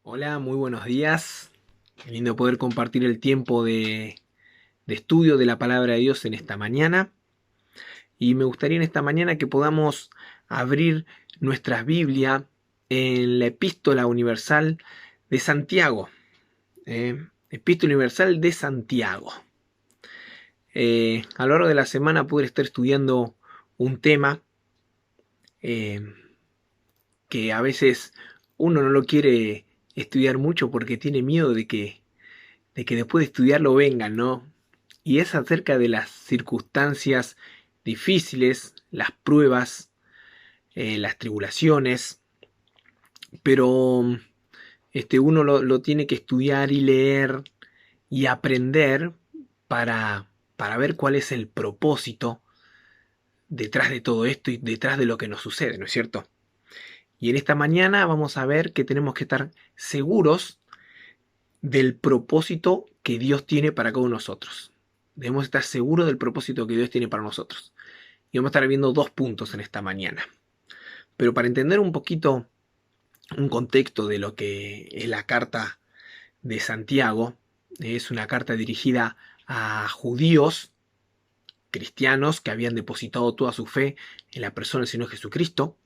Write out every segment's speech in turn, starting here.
Hola, muy buenos días. Qué lindo poder compartir el tiempo de estudio de la palabra de Dios en esta mañana. Y me gustaría en esta mañana que podamos abrir nuestra Biblia en la Epístola Universal de Santiago. Epístola Universal de Santiago. A lo largo de la semana pude estar estudiando un tema eh, que a veces uno no lo quiere estudiar mucho porque tiene miedo de que después de estudiarlo vengan, ¿no? Y es acerca de las circunstancias difíciles, las pruebas, las tribulaciones, pero uno lo tiene que estudiar y leer y aprender para ver cuál es el propósito detrás de todo esto y detrás de lo que nos sucede, ¿no es cierto? Y en esta mañana vamos a ver que tenemos que estar seguros del propósito que Dios tiene para cada uno de nosotros. Debemos estar seguros del propósito que Dios tiene para nosotros. Y vamos a estar viendo dos puntos en esta mañana. Pero para entender un poquito un contexto de lo que es la carta de Santiago, es una carta dirigida a judíos cristianos que habían depositado toda su fe en la persona del Señor Jesucristo.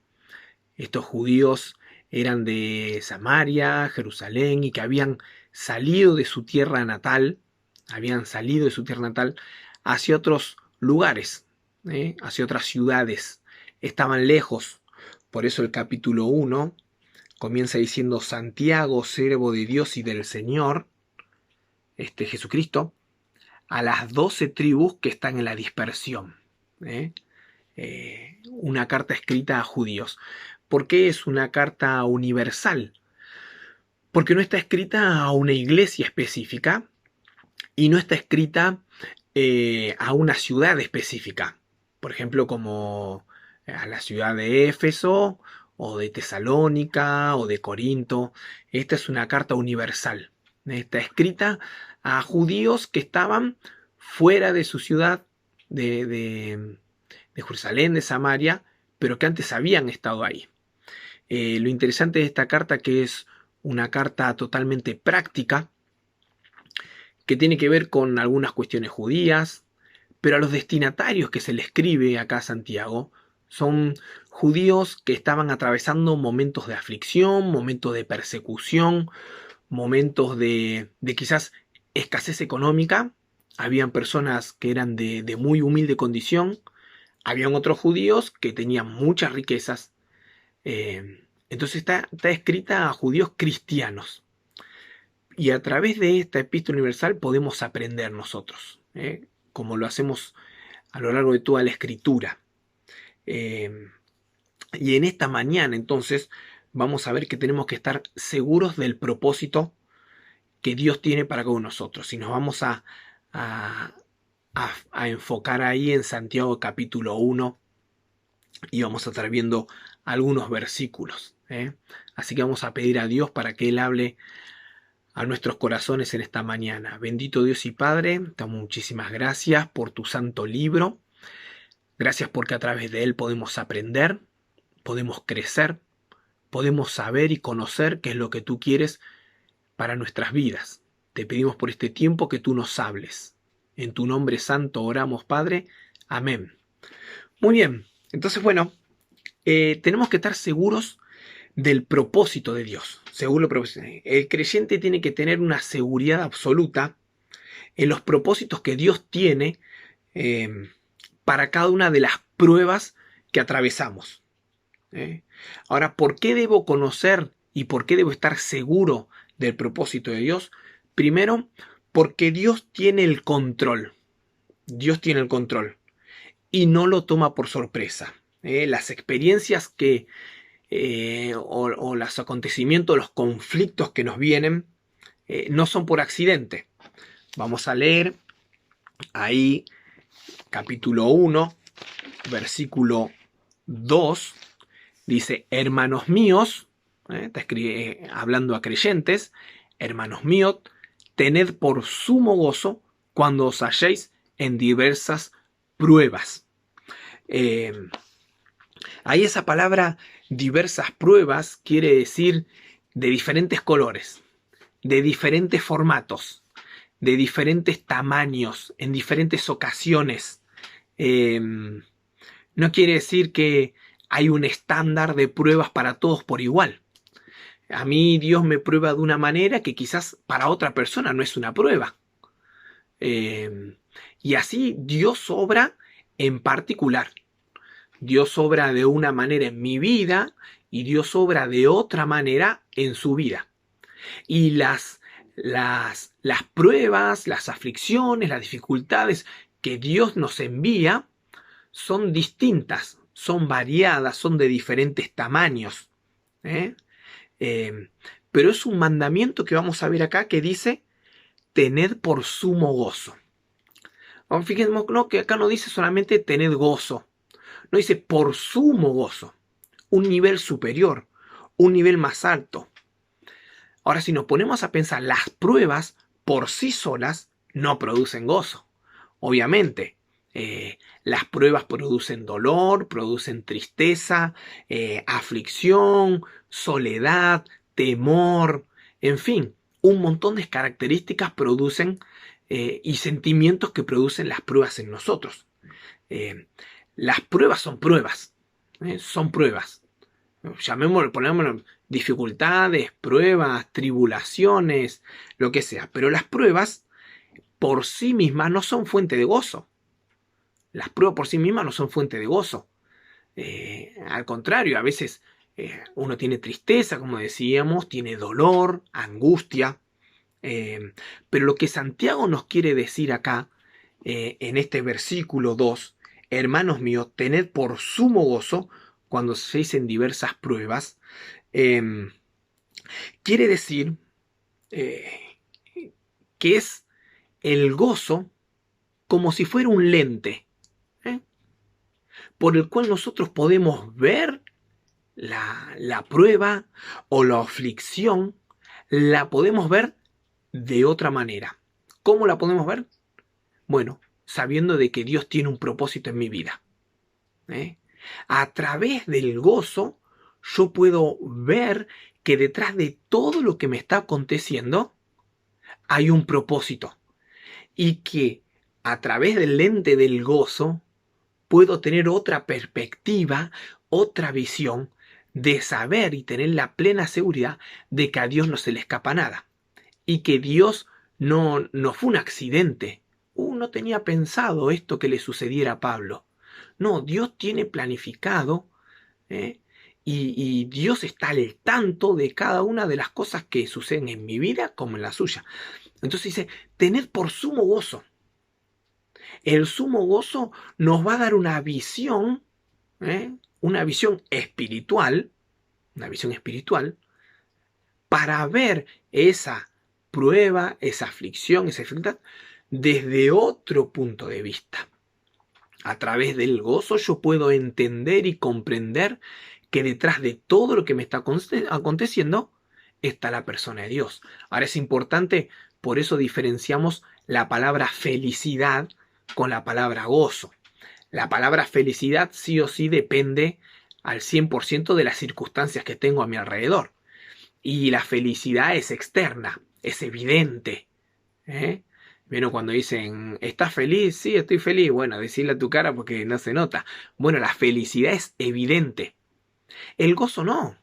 Estos judíos eran de Samaria, Jerusalén, y que habían salido de su tierra natal, hacia otros lugares, hacia otras ciudades. Estaban lejos. Por eso el capítulo 1 comienza diciendo: Santiago, siervo de Dios y del Señor, Jesucristo, a las 12 tribus que están en la dispersión. ¿eh? Una carta escrita a judíos. ¿Por qué es una carta universal? Porque no está escrita a una iglesia específica y no está escrita a una ciudad específica. Por ejemplo, como a la ciudad de Éfeso o de Tesalónica o de Corinto. Esta es una carta universal. Está escrita a judíos que estaban fuera de su ciudad de Jerusalén, de Samaria, pero que antes habían estado ahí. Lo interesante de esta carta que es una carta totalmente práctica, que tiene que ver con algunas cuestiones judías, pero a los destinatarios que se le escribe acá a Santiago son judíos que estaban atravesando momentos de aflicción, momentos de persecución, momentos de quizás escasez económica. Habían personas que eran de muy humilde condición, habían otros judíos que tenían muchas riquezas. Entonces está escrita a judíos cristianos. Y a través de esta epístola universal podemos aprender nosotros, como lo hacemos a lo largo de toda la escritura. Eh, y en esta mañana entonces vamos a ver que tenemos que estar seguros del propósito que Dios tiene para cada uno de nosotros. Y nos vamos a, a enfocar ahí en Santiago capítulo 1 y vamos a estar viendo algunos versículos. Así que vamos a pedir a Dios para que Él hable a nuestros corazones en esta mañana. Bendito Dios y Padre, te damos muchísimas gracias por tu santo libro. Gracias porque a través de él podemos aprender, podemos crecer, podemos saber y conocer qué es lo que tú quieres para nuestras vidas. Te pedimos por este tiempo que tú nos hables. En tu nombre santo oramos, Padre. Amén. Muy bien. Entonces, bueno, tenemos que estar seguros del propósito de Dios. Seguro, el creyente tiene que tener una seguridad absoluta en los propósitos que Dios tiene eh, para cada una de las pruebas que atravesamos. Ahora, ¿por qué debo conocer y por qué debo estar seguro del propósito de Dios? Primero, porque Dios tiene el control. Dios tiene el control y no lo toma por sorpresa. Las experiencias o los acontecimientos, los conflictos que nos vienen, no son por accidente. Vamos a leer ahí capítulo 1, versículo 2, dice: hermanos míos, está hablando a creyentes, hermanos míos, tened por sumo gozo cuando os halléis en diversas pruebas. Ahí esa palabra diversas pruebas quiere decir de diferentes colores, de diferentes formatos, de diferentes tamaños, en diferentes ocasiones. No quiere decir que hay un estándar de pruebas para todos por igual. A mí Dios me prueba de una manera que quizás para otra persona no es una prueba. Y así Dios obra en particular. Dios obra de una manera en mi vida y Dios obra de otra manera en su vida. Y las pruebas, las aflicciones, las dificultades que Dios nos envía son distintas, son variadas, son de diferentes tamaños. Pero es un mandamiento que vamos a ver acá que dice: tened por sumo gozo. Fíjense, no, que acá no dice solamente tened gozo, no dice por sumo gozo, un nivel superior, un nivel más alto. Ahora, si nos ponemos a pensar, las pruebas por sí solas no producen gozo. Obviamente, las pruebas producen dolor, producen tristeza, aflicción, soledad, temor, en fin, un montón de características producen y sentimientos que producen las pruebas en nosotros. Las pruebas son pruebas, son pruebas. Llamémoslo, ponémoslo, dificultades, pruebas, tribulaciones, lo que sea. Pero las pruebas por sí mismas no son fuente de gozo. Las pruebas por sí mismas no son fuente de gozo. Al contrario, a veces uno tiene tristeza, como decíamos, tiene dolor, angustia. Pero lo que Santiago nos quiere decir acá, en este versículo 2, hermanos míos, tened por sumo gozo cuando se hacen diversas pruebas, quiere decir que es el gozo como si fuera un lente, por el cual nosotros podemos ver la prueba o la aflicción, la podemos ver de otra manera. ¿Cómo la podemos ver? Bueno, sabiendo de que Dios tiene un propósito en mi vida. A través del gozo, yo puedo ver que detrás de todo lo que me está aconteciendo hay un propósito. Y que a través del lente del gozo puedo tener otra perspectiva, otra visión de saber y tener la plena seguridad de que a Dios no se le escapa nada. Y que Dios no fue un accidente. No tenía pensado esto que le sucediera a Pablo. No, Dios tiene planificado, y Dios está al tanto de cada una de las cosas que suceden en mi vida como en la suya. Entonces dice, tened por sumo gozo. El sumo gozo nos va a dar una visión espiritual, para ver esa prueba, esa aflicción, esa dificultad, desde otro punto de vista. A través del gozo yo puedo entender y comprender que detrás de todo lo que me está aconteciendo está la persona de Dios. Ahora es importante, por eso diferenciamos la palabra felicidad con la palabra gozo. La palabra felicidad sí o sí depende al 100% de las circunstancias que tengo a mi alrededor. Y la felicidad es externa, es evidente. Bueno, cuando dicen, ¿estás feliz? Sí, estoy feliz. Bueno, decirle a tu cara porque no se nota. Bueno, la felicidad es evidente. El gozo no.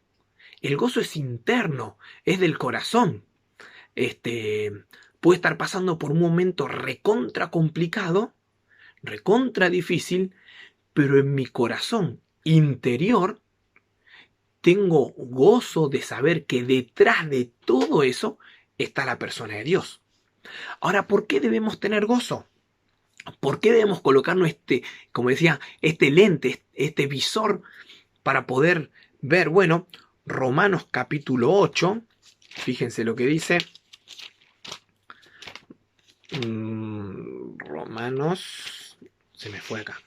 El gozo es interno, es del corazón. Puede estar pasando por un momento recontra complicado, recontra difícil, pero en mi corazón interior tengo gozo de saber que detrás de todo eso está la persona de Dios. Ahora, ¿por qué debemos tener gozo? ¿Por qué debemos colocarnos como decía, este lente, este visor para poder ver? Bueno, Romanos capítulo 8, fíjense lo que dice. Romanos, se me fue acá.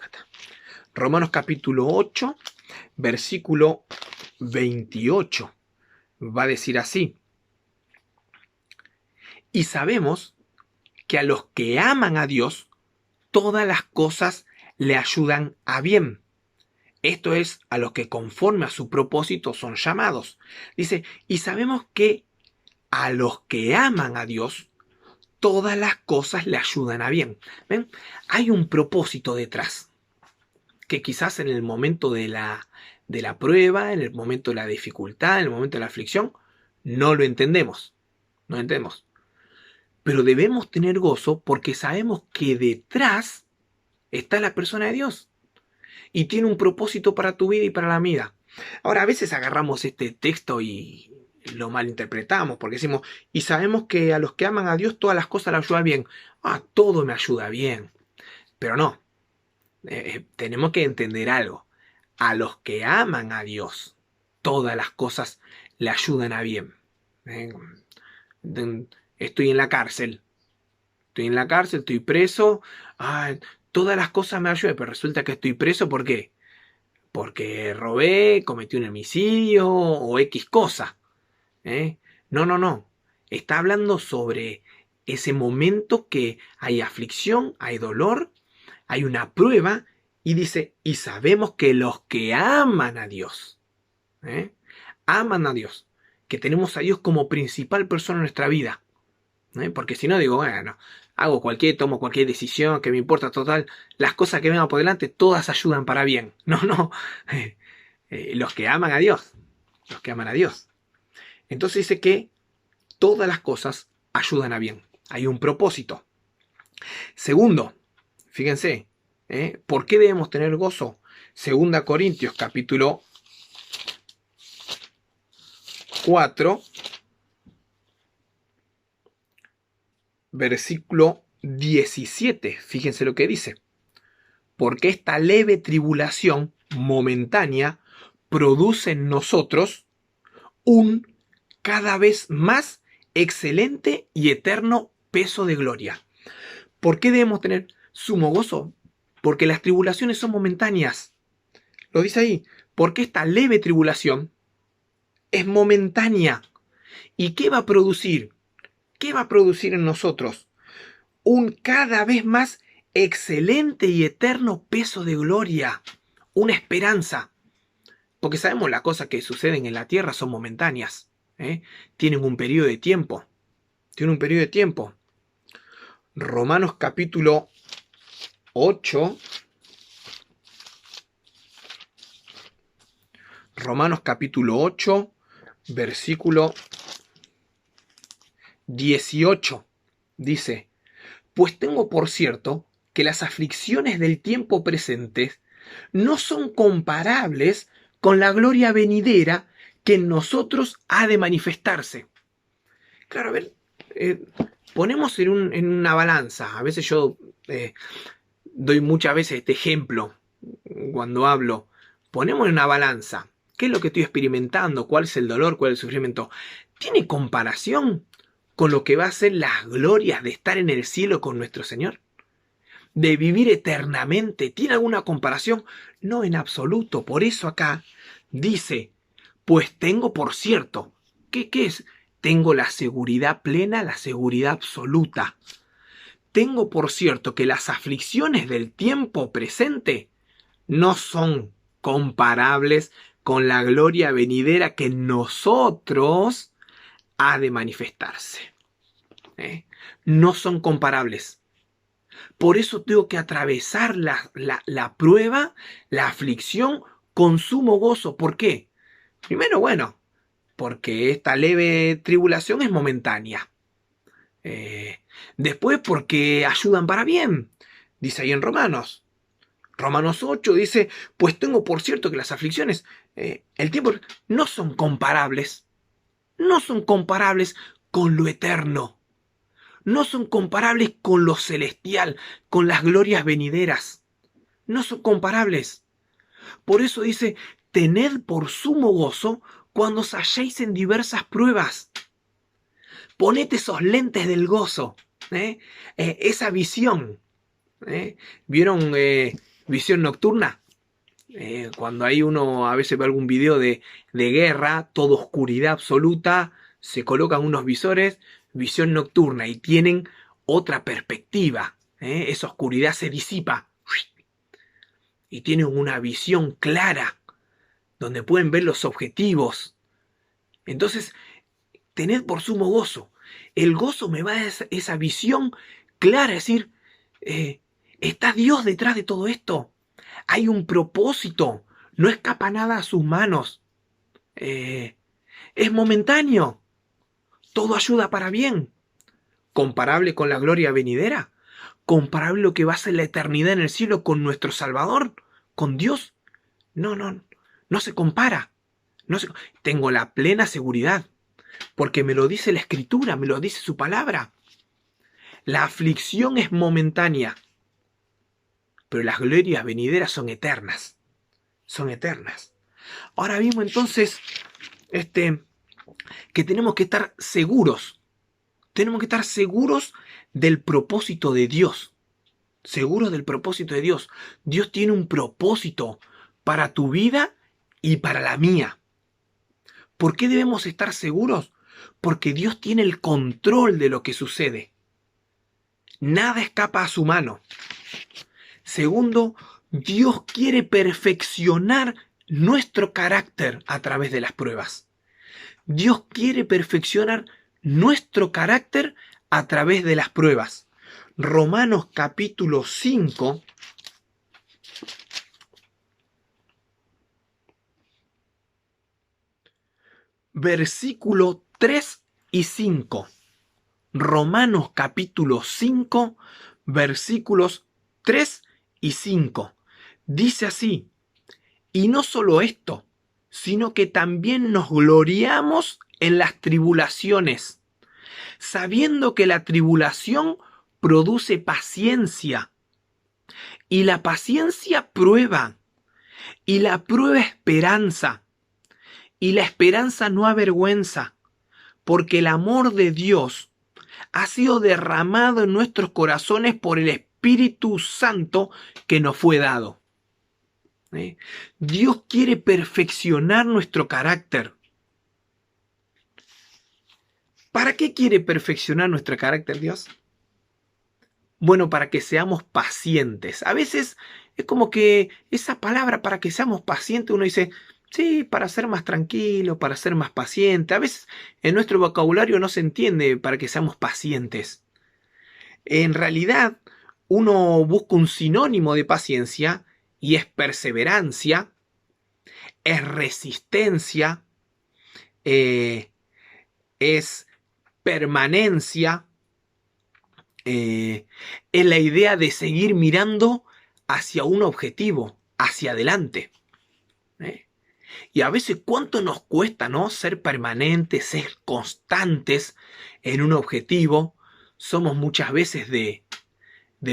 Romanos capítulo 8, versículo 28, va a decir así: y sabemos que a los que aman a Dios, todas las cosas le ayudan a bien. Esto es a los que conforme a su propósito son llamados. Dice, y sabemos que a los que aman a Dios, todas las cosas le ayudan a bien. ¿Ven? Hay un propósito detrás, que quizás en el momento de la prueba, en el momento de la dificultad, en el momento de la aflicción, no lo entendemos. No entendemos. Pero debemos tener gozo porque sabemos que detrás está la persona de Dios y tiene un propósito para tu vida y para la mía. Ahora, a veces agarramos este texto y lo malinterpretamos porque decimos, y sabemos que a los que aman a Dios todas las cosas le ayudan bien. Todo me ayuda bien. Pero no, tenemos que entender algo. A los que aman a Dios, todas las cosas le ayudan a bien. Estoy en la cárcel. Estoy preso. Todas las cosas me ayudan, pero resulta que estoy preso, ¿por qué? Porque robé, cometí un homicidio o X cosa. No. Está hablando sobre ese momento que hay aflicción, hay dolor, hay una prueba, y dice, y sabemos que los que aman a Dios, aman a Dios, que tenemos a Dios como principal persona en nuestra vida. Porque si no digo, bueno, tomo cualquier decisión, que me importa total, las cosas que vengan por delante, todas ayudan para bien. No. Los que aman a Dios, los que aman a Dios. Entonces dice que todas las cosas ayudan a bien. Hay un propósito. Segundo, fíjense, ¿por qué debemos tener gozo? 2 Corintios capítulo 4, versículo 17. Fíjense lo que dice. Porque esta leve tribulación momentánea produce en nosotros un cada vez más excelente y eterno peso de gloria. ¿Por qué debemos tener sumo gozo? Porque las tribulaciones son momentáneas. Lo dice ahí. Porque esta leve tribulación es momentánea. ¿Y qué va a producir? ¿Qué va a producir en nosotros? Un cada vez más excelente y eterno peso de gloria. Una esperanza. Porque sabemos las cosas que suceden en la tierra son momentáneas. Tienen un periodo de tiempo. Romanos capítulo 8. Romanos capítulo 8, versículo 18. Dice, pues tengo por cierto que las aflicciones del tiempo presente no son comparables con la gloria venidera que en nosotros ha de manifestarse. Claro, a ver, ponemos en una balanza. A veces yo doy muchas veces este ejemplo cuando hablo. Ponemos en una balanza. ¿Qué es lo que estoy experimentando? ¿Cuál es el dolor? ¿Cuál es el sufrimiento? ¿Tiene comparación con lo que va a ser las glorias de estar en el cielo con nuestro Señor? ¿De vivir eternamente? ¿Tiene alguna comparación? No, en absoluto. Por eso acá dice, pues tengo por cierto. ¿Qué es? Tengo la seguridad plena, la seguridad absoluta. Tengo por cierto que las aflicciones del tiempo presente no son comparables con la gloria venidera que en nosotros ha de manifestarse. No son comparables. Por eso tengo que atravesar la prueba, la aflicción con sumo gozo. ¿Por qué? Primero, bueno, porque esta leve tribulación es momentánea. Después, porque ayudan para bien. Dice ahí en Romanos 8 dice, pues tengo por cierto que las aflicciones, el tiempo, no son comparables. No son comparables con lo eterno. No son comparables con lo celestial, con las glorias venideras. No son comparables. Por eso dice, tened por sumo gozo cuando os halléis en diversas pruebas. Poned esos lentes del gozo, esa visión. ¿Vieron Visión Nocturna? Cuando hay uno a veces ve algún video de guerra, toda oscuridad absoluta, se colocan unos visores, visión nocturna, y tienen otra perspectiva. Esa oscuridad se disipa. y tienen una visión clara, donde pueden ver los objetivos. Entonces, tened por sumo gozo. El gozo me va a dar esa visión clara, es decir, ¿está Dios detrás de todo esto? Hay un propósito, no escapa nada a sus manos. Es momentáneo, todo ayuda para bien. ¿Comparable con la gloria venidera? ¿Comparable lo que va a ser la eternidad en el cielo con nuestro Salvador? ¿Con Dios? No, no, no se compara. No se... Tengo la plena seguridad, porque me lo dice la Escritura, me lo dice su palabra. La aflicción es momentánea, pero las glorias venideras son eternas. Son eternas. Ahora mismo entonces, que tenemos que estar seguros. Tenemos que estar seguros del propósito de Dios. Seguros del propósito de Dios. Dios tiene un propósito para tu vida y para la mía. ¿Por qué debemos estar seguros? Porque Dios tiene el control de lo que sucede. Nada escapa a su mano. Segundo, Dios quiere perfeccionar nuestro carácter a través de las pruebas. Dios quiere perfeccionar nuestro carácter a través de las pruebas. Romanos capítulo 5, versículo 3 y 5. Romanos capítulo 5, versículos 3 y 5. Dice así: y no solo esto, sino que también nos gloriamos en las tribulaciones, sabiendo que la tribulación produce paciencia, y la paciencia prueba, y la prueba esperanza, y la esperanza no avergüenza, porque el amor de Dios ha sido derramado en nuestros corazones por el Espíritu Santo que nos fue dado. Dios quiere perfeccionar nuestro carácter. ¿Para qué quiere perfeccionar nuestro carácter Dios? Bueno, para que seamos pacientes. A veces es como que esa palabra para que seamos pacientes, uno dice, sí, para ser más tranquilo, para ser más paciente. A veces en nuestro vocabulario no se entiende para que seamos pacientes. En realidad, uno busca un sinónimo de paciencia y es perseverancia, es resistencia, es permanencia, es la idea de seguir mirando hacia un objetivo, hacia adelante. Y a veces cuánto nos cuesta, ¿no? Ser permanentes, ser constantes en un objetivo. Somos muchas veces de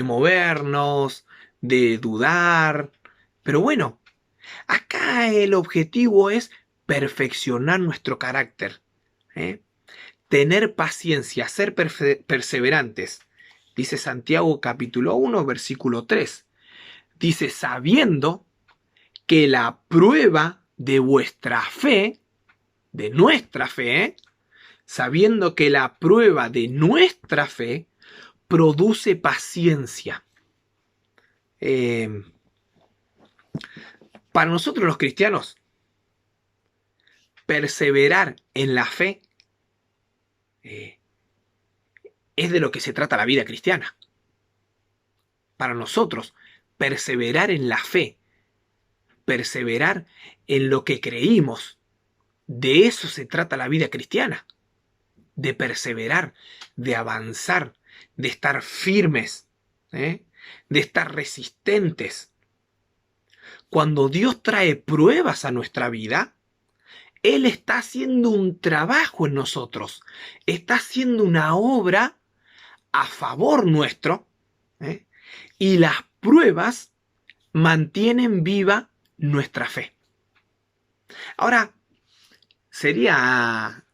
movernos, de dudar. Pero bueno, acá el objetivo es perfeccionar nuestro carácter. Tener paciencia, ser perseverantes. Dice Santiago capítulo 1, versículo 3. Dice, sabiendo que la prueba de vuestra fe, de nuestra fe, sabiendo que la prueba de nuestra fe produce paciencia. Para nosotros los cristianos, perseverar en la fe es de lo que se trata la vida cristiana. Para nosotros, perseverar en la fe, perseverar en lo que creímos, de eso se trata la vida cristiana. De perseverar, de avanzar, de estar firmes, de estar resistentes. Cuando Dios trae pruebas a nuestra vida, Él está haciendo un trabajo en nosotros, está haciendo una obra a favor nuestro, y las pruebas mantienen viva nuestra fe. Ahora, sería,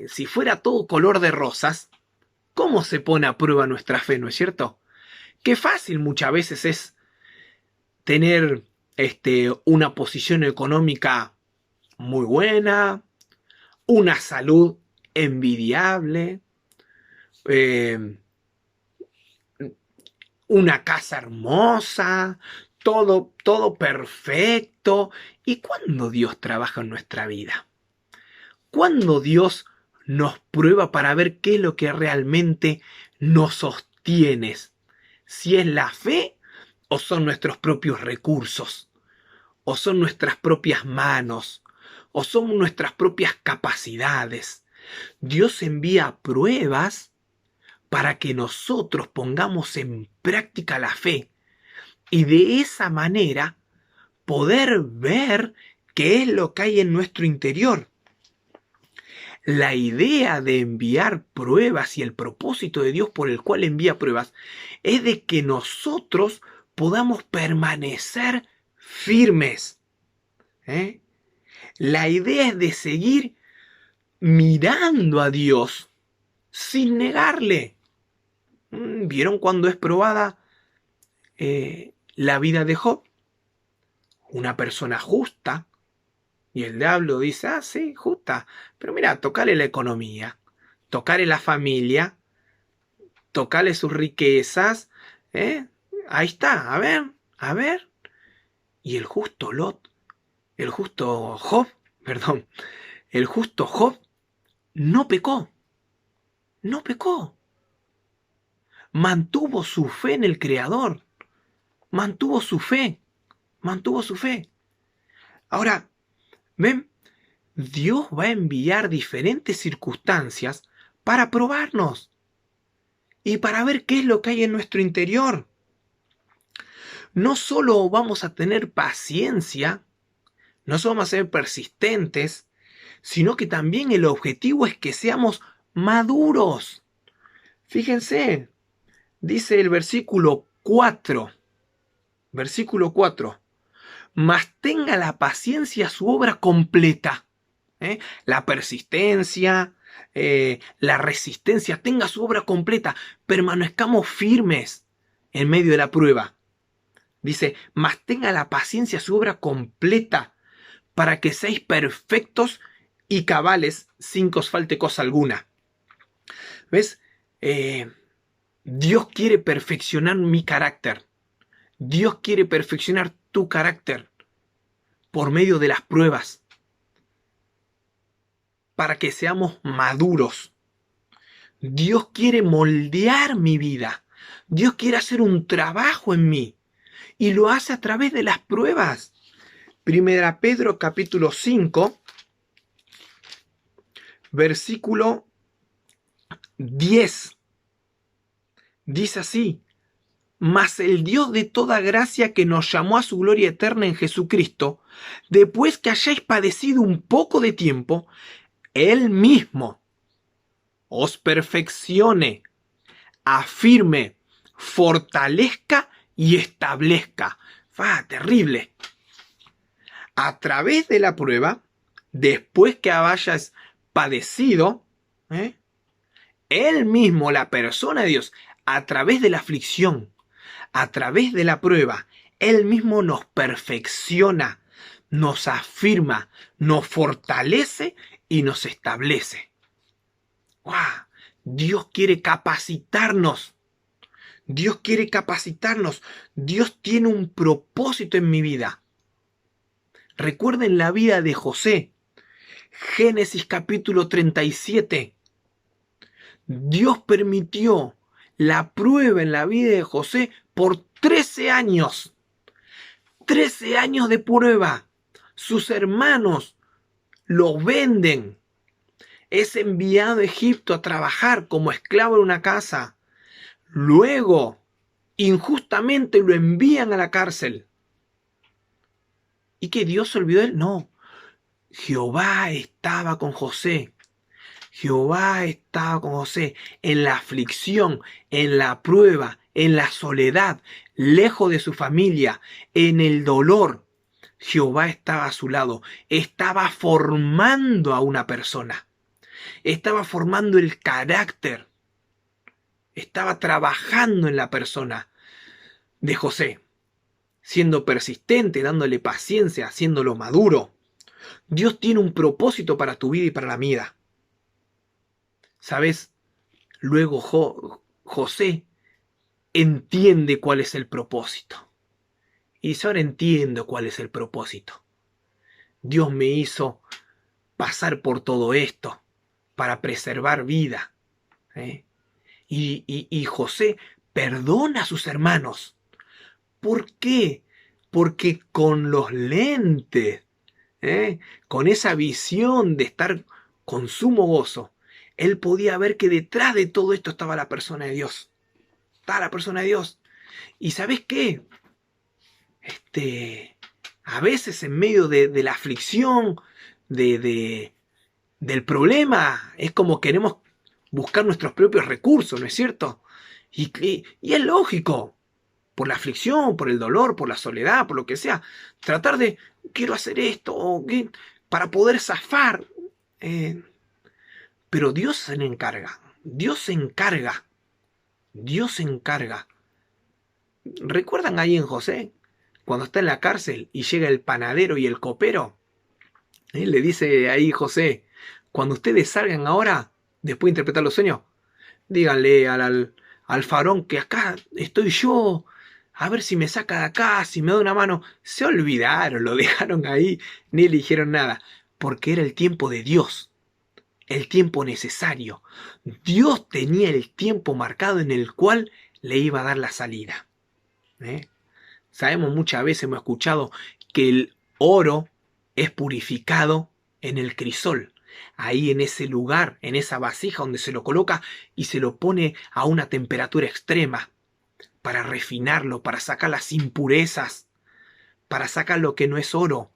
si fuera todo color de rosas, ¿cómo se pone a prueba nuestra fe, no es cierto? Qué fácil muchas veces es tener una posición económica muy buena, una salud envidiable, una casa hermosa, todo perfecto. ¿Y cuándo Dios trabaja en nuestra vida? ¿Cuándo Dios nos prueba para ver qué es lo que realmente nos sostiene? Si es la fe o son nuestros propios recursos, o son nuestras propias manos, o son nuestras propias capacidades. Dios envía pruebas para que nosotros pongamos en práctica la fe y de esa manera poder ver qué es lo que hay en nuestro interior. La idea de enviar pruebas y el propósito de Dios por el cual envía pruebas es de que nosotros podamos permanecer firmes. La idea es de seguir mirando a Dios sin negarle. ¿Vieron cuando es probada la vida de Job? Una persona justa. Y el diablo dice, sí, justa. Pero mira, tocale la economía, tocale la familia, tocale sus riquezas. Ahí está, a ver. Y el justo el justo Job no pecó. Mantuvo su fe en el Creador. Mantuvo su fe. Ahora, ¿ven? Dios va a enviar diferentes circunstancias para probarnos y para ver qué es lo que hay en nuestro interior. No solo vamos a tener paciencia, no solo vamos a ser persistentes, sino que también el objetivo es que seamos maduros. Fíjense, dice el versículo 4, mas tenga la paciencia su obra completa. La persistencia, la resistencia, tenga su obra completa, permanezcamos firmes en medio de la prueba. Dice, mas tenga la paciencia su obra completa, para que seáis perfectos y cabales sin que os falte cosa alguna. ¿Ves? Dios quiere perfeccionar mi carácter. Dios quiere perfeccionar tu carácter por medio de las pruebas, para que seamos maduros. Dios quiere moldear mi vida. Dios quiere hacer un trabajo en mí y lo hace a través de las pruebas. Primera Pedro capítulo 5, versículo 10. Dice así: mas el Dios de toda gracia, que nos llamó a su gloria eterna en Jesucristo, después que hayáis padecido un poco de tiempo, Él mismo os perfeccione, afirme, fortalezca y establezca. Terrible. A través de la prueba, después que hayas padecido, Él mismo, la persona de Dios, a través de la aflicción, a través de la prueba, Él mismo nos perfecciona, nos afirma, nos fortalece y nos establece. ¡Wow! Dios quiere capacitarnos. Dios quiere capacitarnos. Dios tiene un propósito en mi vida. Recuerden la vida de José. Génesis capítulo 37. Dios permitió la prueba en la vida de José por 13 años. 13 años de prueba. Sus hermanos lo venden. Es enviado a Egipto a trabajar como esclavo en una casa. Luego, injustamente lo envían a la cárcel. ¿Y que Dios se olvidó de él? No. Jehová estaba con José. Jehová estaba con José en la aflicción, en la prueba, en la soledad, lejos de su familia, en el dolor. Jehová estaba a su lado. Estaba formando a una persona. Estaba formando el carácter. Estaba trabajando en la persona de José, siendo persistente, dándole paciencia, haciéndolo maduro. Dios tiene un propósito para tu vida y para la mía. ¿Sabes? Luego José entiende cuál es el propósito. Y dice, ahora entiendo cuál es el propósito. Dios me hizo pasar por todo esto para preservar vida. ¿Eh? Y José perdona a sus hermanos. ¿Por qué? Porque con los lentes, con esa visión de estar con sumo gozo, él podía ver que detrás de todo esto estaba la persona de Dios. Estaba la persona de Dios. ¿Y sabes qué? A veces en medio de la aflicción, del problema, es como queremos buscar nuestros propios recursos, ¿no es cierto? Y es lógico, por la aflicción, por el dolor, por la soledad, por lo que sea, tratar de, quiero hacer esto, para poder zafar. Pero Dios se encarga, Dios se encarga, Dios se encarga. ¿Recuerdan ahí en José? Cuando está en la cárcel y llega el panadero y el copero, le dice ahí José, cuando ustedes salgan ahora, después de interpretar los sueños, díganle al faraón que acá estoy yo, a ver si me saca de acá, si me da una mano. Se olvidaron, lo dejaron ahí, ni le dijeron nada, porque era el tiempo de Dios, el tiempo necesario. Dios tenía el tiempo marcado en el cual le iba a dar la salida. Sabemos, muchas veces hemos escuchado que el oro es purificado en el crisol, ahí en ese lugar, en esa vasija donde se lo coloca y se lo pone a una temperatura extrema para refinarlo, para sacar las impurezas, para sacar lo que no es oro.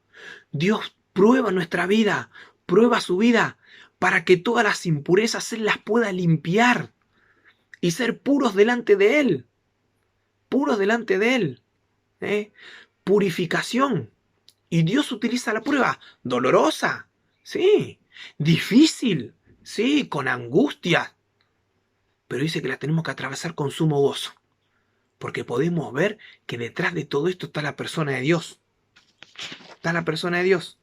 Dios prueba nuestra vida, prueba su vida, para que todas las impurezas Él las pueda limpiar y ser puros delante de Él, puros delante de Él. Purificación. Y Dios utiliza la prueba, dolorosa, sí, difícil, sí, con angustia, pero dice que la tenemos que atravesar con sumo gozo, porque podemos ver que detrás de todo esto está la persona de Dios, está la persona de Dios.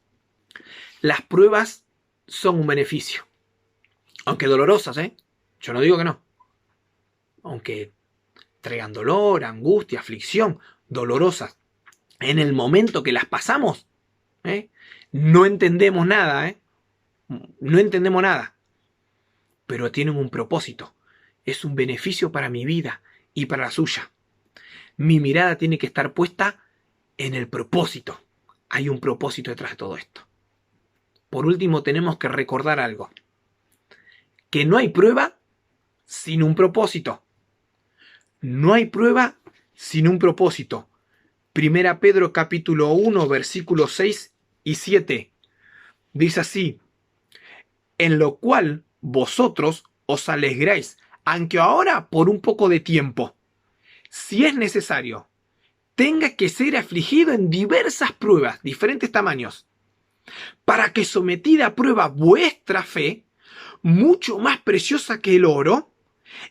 Las pruebas son un beneficio, aunque dolorosas, yo no digo que no, aunque traigan dolor, angustia, aflicción, dolorosas. En el momento que las pasamos, no entendemos nada, no entendemos nada, pero tienen un propósito, es un beneficio para mi vida y para la suya. Mi mirada tiene que estar puesta en el propósito. Hay un propósito detrás de todo esto. Por último, tenemos que recordar algo, que no hay prueba sin un propósito. No hay prueba sin un propósito. Primera Pedro capítulo 1, versículos 6 y 7. Dice así, en lo cual vosotros os alegráis, aunque ahora por un poco de tiempo, si es necesario, tenga que ser afligido en diversas pruebas, diferentes tamaños, para que sometida a prueba vuestra fe, mucho más preciosa que el oro,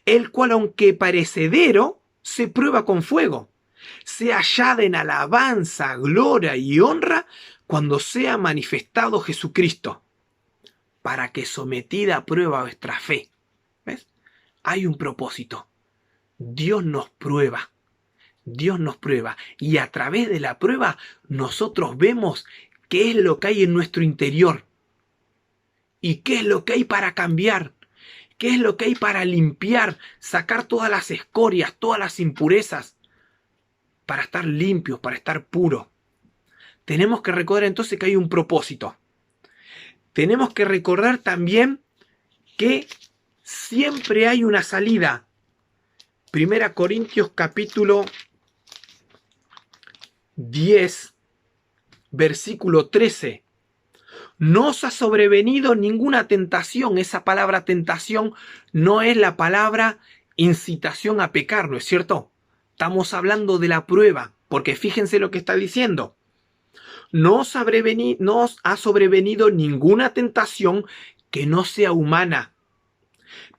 el cual aunque perecedero, se prueba con fuego, sea hallada en alabanza, gloria y honra cuando sea manifestado Jesucristo, para que sometida a prueba vuestra fe. ¿Ves? Hay un propósito. Dios nos prueba. Dios nos prueba. Y a través de la prueba nosotros vemos qué es lo que hay en nuestro interior. Y qué es lo que hay para cambiar. Qué es lo que hay para limpiar, sacar todas las escorias, todas las impurezas, para estar limpios, para estar puros. Tenemos que recordar entonces que hay un propósito. Tenemos que recordar también que siempre hay una salida. Primera Corintios capítulo 10, versículo 13. No os ha sobrevenido ninguna tentación. Esa palabra tentación no es la palabra incitación a pecar, ¿no es cierto? Estamos hablando de la prueba, porque fíjense lo que está diciendo. No os ha sobrevenido ninguna tentación que no sea humana,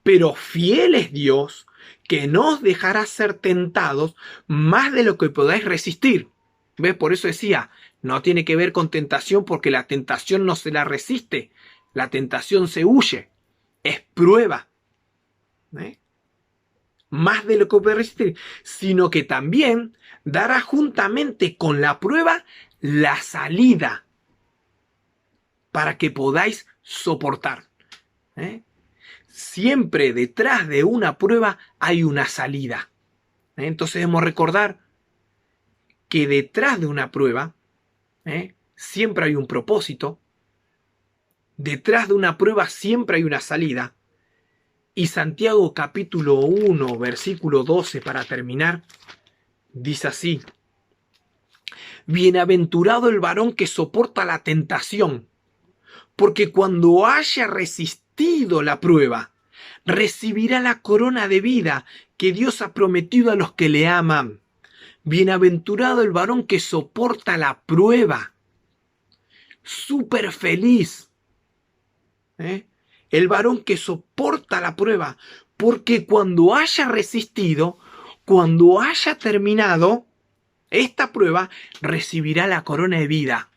pero fiel es Dios, que no os dejará ser tentados más de lo que podáis resistir. ¿Ves? Por eso decía, no tiene que ver con tentación, porque la tentación no se la resiste, la tentación se huye, es prueba. más de lo que puede resistir, sino que también dará juntamente con la prueba la salida para que podáis soportar. ¿Eh? Siempre detrás de una prueba hay una salida. Entonces debemos recordar que detrás de una prueba siempre hay un propósito. Detrás de una prueba siempre hay una salida. Y Santiago capítulo 1, versículo 12, para terminar, dice así: Bienaventurado el varón que soporta la tentación, porque cuando haya resistido la prueba, recibirá la corona de vida que Dios ha prometido a los que le aman. Bienaventurado el varón que soporta la prueba. Súper feliz. El varón que soporta la prueba, porque cuando haya resistido, cuando haya terminado esta prueba, recibirá la corona de vida.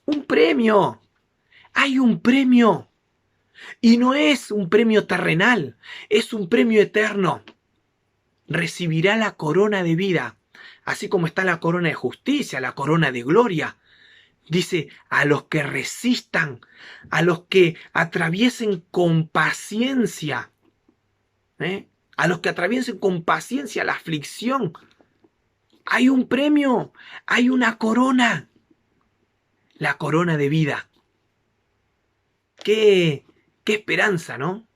Un premio. Hay un premio. Y no es un premio terrenal, es un premio eterno. Recibirá la corona de vida, así como está la corona de justicia, la corona de gloria. Dice, a los que resistan, a los que atraviesen con paciencia, a los que atraviesen con paciencia la aflicción. Hay un premio, hay una corona, la corona de vida. Qué esperanza, ¿no?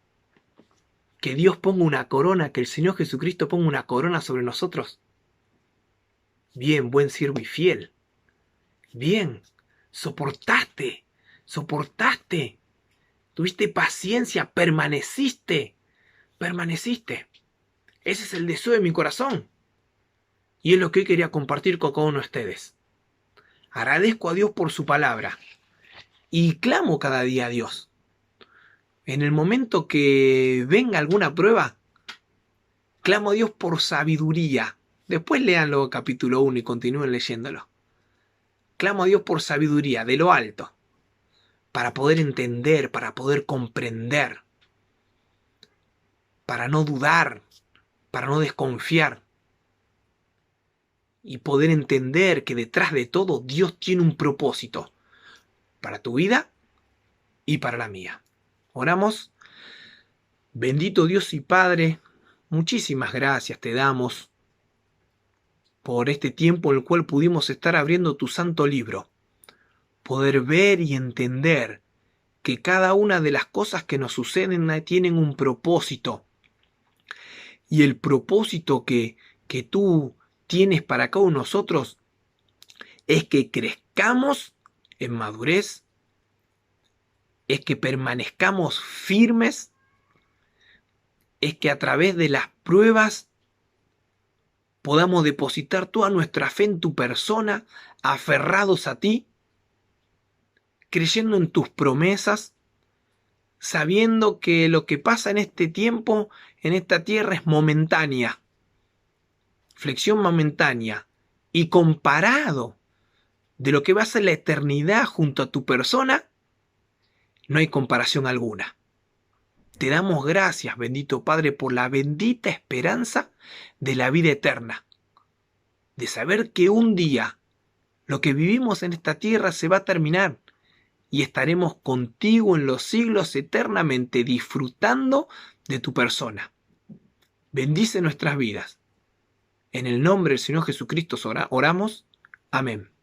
Que Dios ponga una corona, que el Señor Jesucristo ponga una corona sobre nosotros. Bien, buen siervo y fiel. Bien, soportaste, tuviste paciencia, permaneciste. Ese es el deseo de mi corazón. Y es lo que hoy quería compartir con cada uno de ustedes. Agradezco a Dios por su palabra y clamo cada día a Dios. En el momento que venga alguna prueba, clamo a Dios por sabiduría. Después léanlo capítulo 1 y continúen leyéndolo. Clamo a Dios por sabiduría de lo alto, para poder entender, para poder comprender, para no dudar, para no desconfiar y poder entender que detrás de todo Dios tiene un propósito para tu vida y para la mía. Oramos. Bendito Dios y Padre, muchísimas gracias te damos por este tiempo en el cual pudimos estar abriendo tu santo libro, poder ver y entender que cada una de las cosas que nos suceden tienen un propósito, y el propósito que tú tienes para cada uno de nosotros es que crezcamos en madurez, es que permanezcamos firmes, es que a través de las pruebas podamos depositar toda nuestra fe en tu persona, aferrados a ti, creyendo en tus promesas, sabiendo que lo que pasa en este tiempo, en esta tierra, es momentánea, flexión momentánea, y comparado de lo que va a ser la eternidad junto a tu persona, no hay comparación alguna. Te damos gracias, bendito Padre, por la bendita esperanza de la vida eterna, de saber que un día lo que vivimos en esta tierra se va a terminar y estaremos contigo en los siglos eternamente disfrutando de tu persona. Bendice nuestras vidas. En el nombre del Señor Jesucristo oramos. Amén.